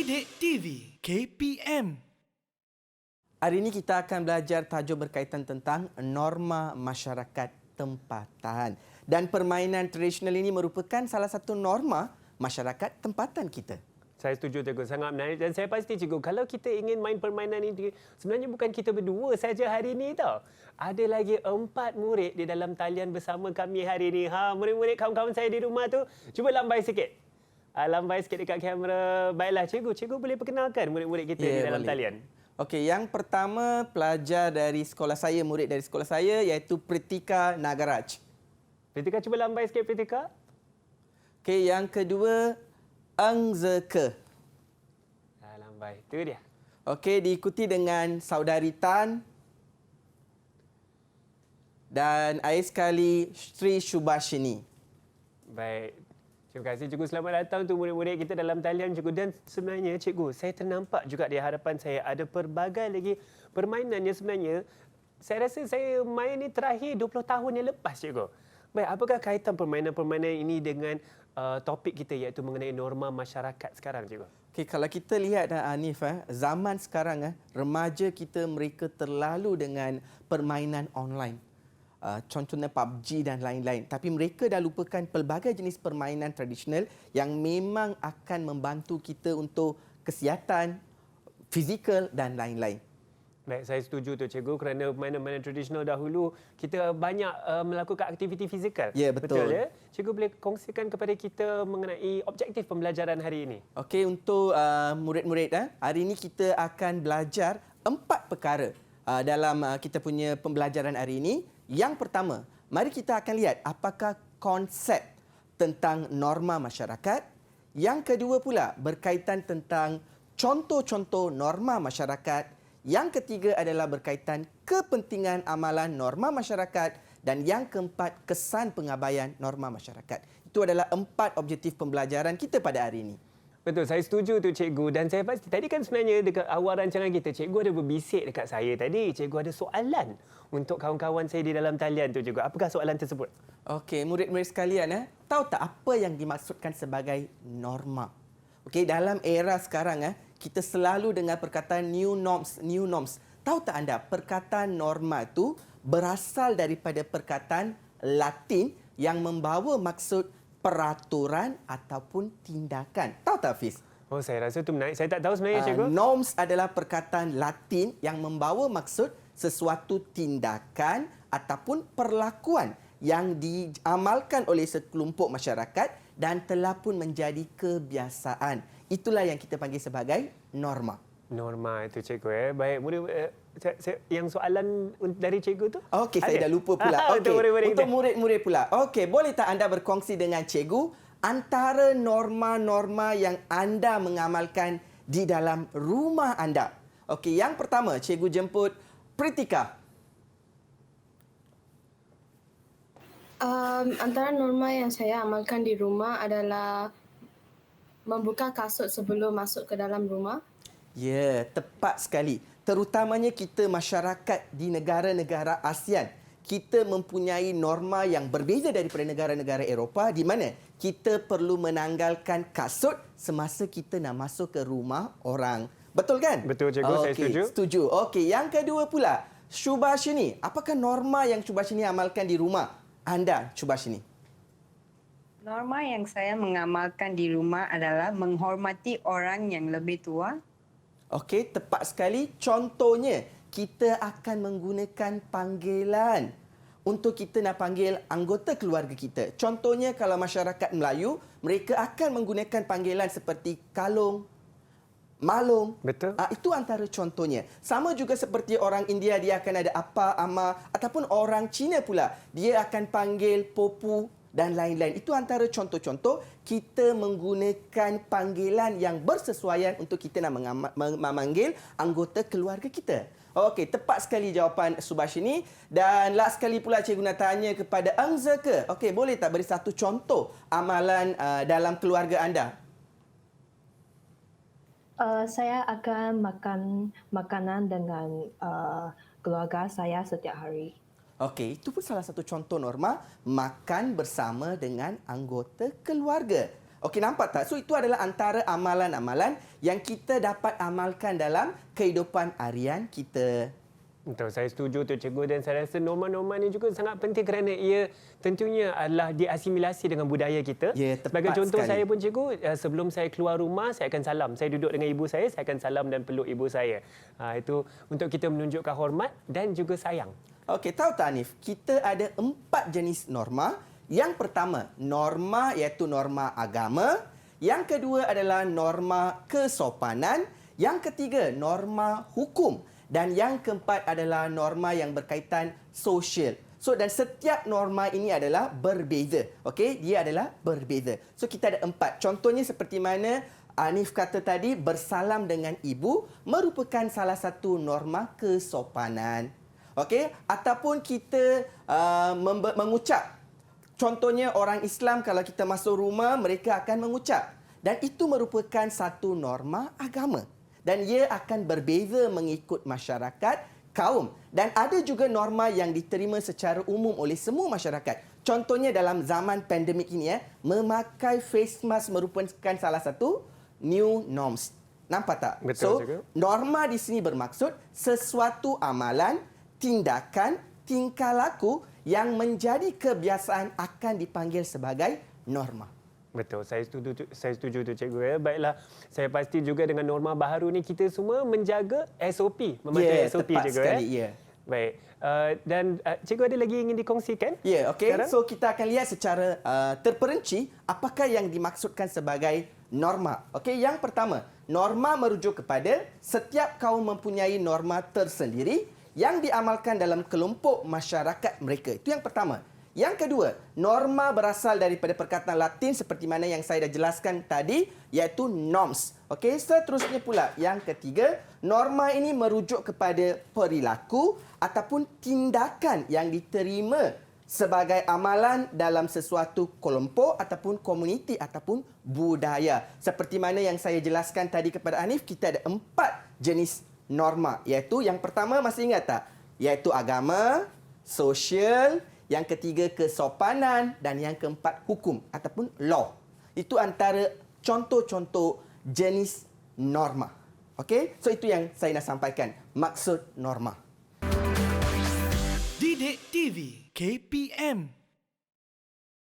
Didik TV KPM. Hari ini kita akan belajar tajuk berkaitan tentang norma masyarakat tempatan. Dan permainan tradisional ini merupakan salah satu norma masyarakat tempatan kita. Saya setuju Cikgu, sangat menarik dan saya pasti Cikgu, kalau kita ingin main permainan ini, sebenarnya bukan kita berdua saja hari ini tau. Ada lagi 4 murid di dalam talian bersama kami hari ini. Murid-murid kawan-kawan saya di rumah tu, cuba lambai sikit. Lambai sikit dekat kamera. Baiklah Cikgu boleh perkenalkan murid-murid kita di dalam boleh. talian. Okey, yang pertama pelajar dari sekolah saya, murid dari sekolah saya iaitu Pritika Nagaraj. Pritika, cuba lambai sikit Pritika. Okey, yang kedua Eng Zeke. Lambai, itu dia. Okey, diikuti dengan saudari Tan dan air sekali Sri Shubhashini. Baik. Terima kasih Cikgu. Selamat datang untuk murid-murid kita dalam talian Cikgu. Dan sebenarnya Cikgu, saya ternampak juga di hadapan saya ada pelbagai lagi permainan yang sebenarnya saya rasa saya main ni terakhir 20 tahun yang lepas Cikgu. Baik, apakah kaitan permainan-permainan ini dengan topik kita iaitu mengenai norma masyarakat sekarang Cikgu? Okey, kalau kita lihat Hanif, zaman sekarang remaja kita mereka terlalu dengan permainan online. Contohnya PUBG dan lain-lain. Tapi mereka dah lupakan pelbagai jenis permainan tradisional yang memang akan membantu kita untuk kesihatan, fizikal dan lain-lain. Baik, saya setuju tu Cikgu, kerana permainan-permainan tradisional dahulu kita banyak melakukan aktiviti fizikal. Ya, betul. Betul ya? Cikgu boleh kongsikan kepada kita mengenai objektif pembelajaran hari ini? Okey, untuk murid-murid, hari ini kita akan belajar 4 perkara dalam kita punya pembelajaran hari ini. Yang pertama, mari kita akan lihat apakah konsep tentang norma masyarakat. Yang kedua pula berkaitan tentang contoh-contoh norma masyarakat. Yang ketiga adalah berkaitan kepentingan amalan norma masyarakat. Dan yang keempat, kesan pengabaian norma masyarakat. Itu adalah 4 objektif pembelajaran kita pada hari ini. Betul, saya setuju tu Cikgu. Dan saya pasti, tadi kan sebenarnya dekat awal rancangan kita, Cikgu ada berbisik dekat saya tadi. Cikgu ada soalan untuk kawan-kawan saya di dalam talian tu Cikgu. Apakah soalan tersebut? Okey, murid-murid sekalian, tahu tak apa yang dimaksudkan sebagai norma? Okey, dalam era sekarang, kita selalu dengar perkataan new norms. Tahu tak anda, perkataan norma itu berasal daripada perkataan Latin yang membawa maksud peraturan ataupun tindakan. Tahu tak, Fiz? Oh, saya rasa itu menarik. Saya tak tahu sebenarnya Cikgu. Norms adalah perkataan Latin yang membawa maksud sesuatu tindakan ataupun perlakuan yang diamalkan oleh sekelompok masyarakat dan telah pun menjadi kebiasaan. Itulah yang kita panggil sebagai norma. Norma itu Cikgu. Baik, yang soalan dari Cikgu tu? Okey, saya dah lupa pula. Okey, untuk murid-murid pula. Okey, boleh tak anda berkongsi dengan Cikgu antara norma-norma yang anda mengamalkan di dalam rumah anda? Okey, yang pertama, Cikgu jemput Pritika. Antara norma yang saya amalkan di rumah adalah membuka kasut sebelum masuk ke dalam rumah. Ya, tepat sekali. Terutamanya kita masyarakat di negara-negara ASEAN. Kita mempunyai norma yang berbeza daripada negara-negara Eropah di mana kita perlu menanggalkan kasut semasa kita nak masuk ke rumah orang. Betul kan? Betul Cikgu, saya setuju. Setuju. Okey, yang kedua pula, Shubhashini. Apakah norma yang Shubhashini amalkan di rumah anda, Shubhashini? Norma yang saya mengamalkan di rumah adalah menghormati orang yang lebih tua. Okey, tepat sekali. Contohnya, kita akan menggunakan panggilan untuk kita nak panggil anggota keluarga kita. Contohnya, kalau masyarakat Melayu, mereka akan menggunakan panggilan seperti kalung, malung. Betul. Itu antara contohnya. Sama juga seperti orang India, dia akan ada apa, ama. Ataupun orang Cina pula, dia akan panggil popu dan lain-lain. Itu antara contoh-contoh kita menggunakan panggilan yang bersesuaian untuk kita nak memanggil anggota keluarga kita. Okey, tepat sekali jawapan Shubhashini. Dan last sekali pula cikgu nak tanya kepada Eng Zeke. Okey, boleh tak beri satu contoh amalan dalam keluarga anda? Saya akan makan makanan dengan keluarga saya setiap hari. Okey, itu pun salah satu contoh norma makan bersama dengan anggota keluarga. Okey, nampak tak? So itu adalah antara amalan-amalan yang kita dapat amalkan dalam kehidupan harian kita. Betul, saya setuju tu cikgu, dan saya rasa norma-norma ni juga sangat penting kerana ia tentunya adalah diasimilasi dengan budaya kita. Ya, tepat Sebagai contoh sekali. saya pun cikgu, sebelum saya keluar rumah saya akan salam. Saya duduk dengan ibu saya akan salam dan peluk ibu saya. Itu untuk kita menunjukkan hormat dan juga sayang. Okey, tahu tak Hanif? Kita ada 4 jenis norma. Yang pertama, norma iaitu norma agama. Yang kedua adalah norma kesopanan. Yang ketiga, norma hukum. Dan yang keempat adalah norma yang berkaitan sosial. So, dan setiap norma ini adalah berbeza. Okey, dia adalah berbeza. So, kita ada 4. Contohnya seperti mana Hanif kata tadi, bersalam dengan ibu merupakan salah satu norma kesopanan. Okey, ataupun kita mengucap. Contohnya orang Islam kalau kita masuk rumah, mereka akan mengucap. Dan itu merupakan satu norma agama. Dan ia akan berbeza mengikut masyarakat, kaum. Dan ada juga norma yang diterima secara umum oleh semua masyarakat. Contohnya dalam zaman pandemik ini, memakai face mask merupakan salah satu new norms. Nampak tak? Betul juga. Norma di sini bermaksud sesuatu amalan, tindakan, tingkah laku yang menjadi kebiasaan akan dipanggil sebagai norma. Betul, saya setuju tu cikgu ya. Baiklah, saya pasti juga dengan norma baharu ni kita semua menjaga SOP, mematuhi SOP tepat cikgu sekali, ya. Baik. Dan cikgu ada lagi ingin dikongsikan? Ya, okey. Sekarang? So kita akan lihat secara terperinci apakah yang dimaksudkan sebagai norma. Okey, yang pertama, norma merujuk kepada setiap kaum mempunyai norma tersendiri yang diamalkan dalam kelompok masyarakat mereka. Itu yang pertama. Yang kedua, norma berasal daripada perkataan Latin seperti mana yang saya dah jelaskan tadi, iaitu norms. Okey, seterusnya pula yang ketiga, norma ini merujuk kepada perilaku ataupun tindakan yang diterima sebagai amalan dalam sesuatu kelompok ataupun komuniti ataupun budaya. Seperti mana yang saya jelaskan tadi kepada Hanif, kita ada 4 jenis norma, iaitu yang pertama masih ingat tak? Iaitu agama, sosial, yang ketiga kesopanan dan yang keempat hukum ataupun law. Itu antara contoh-contoh jenis norma. Okey? So itu yang saya nak sampaikan, maksud norma. Didik TV KPM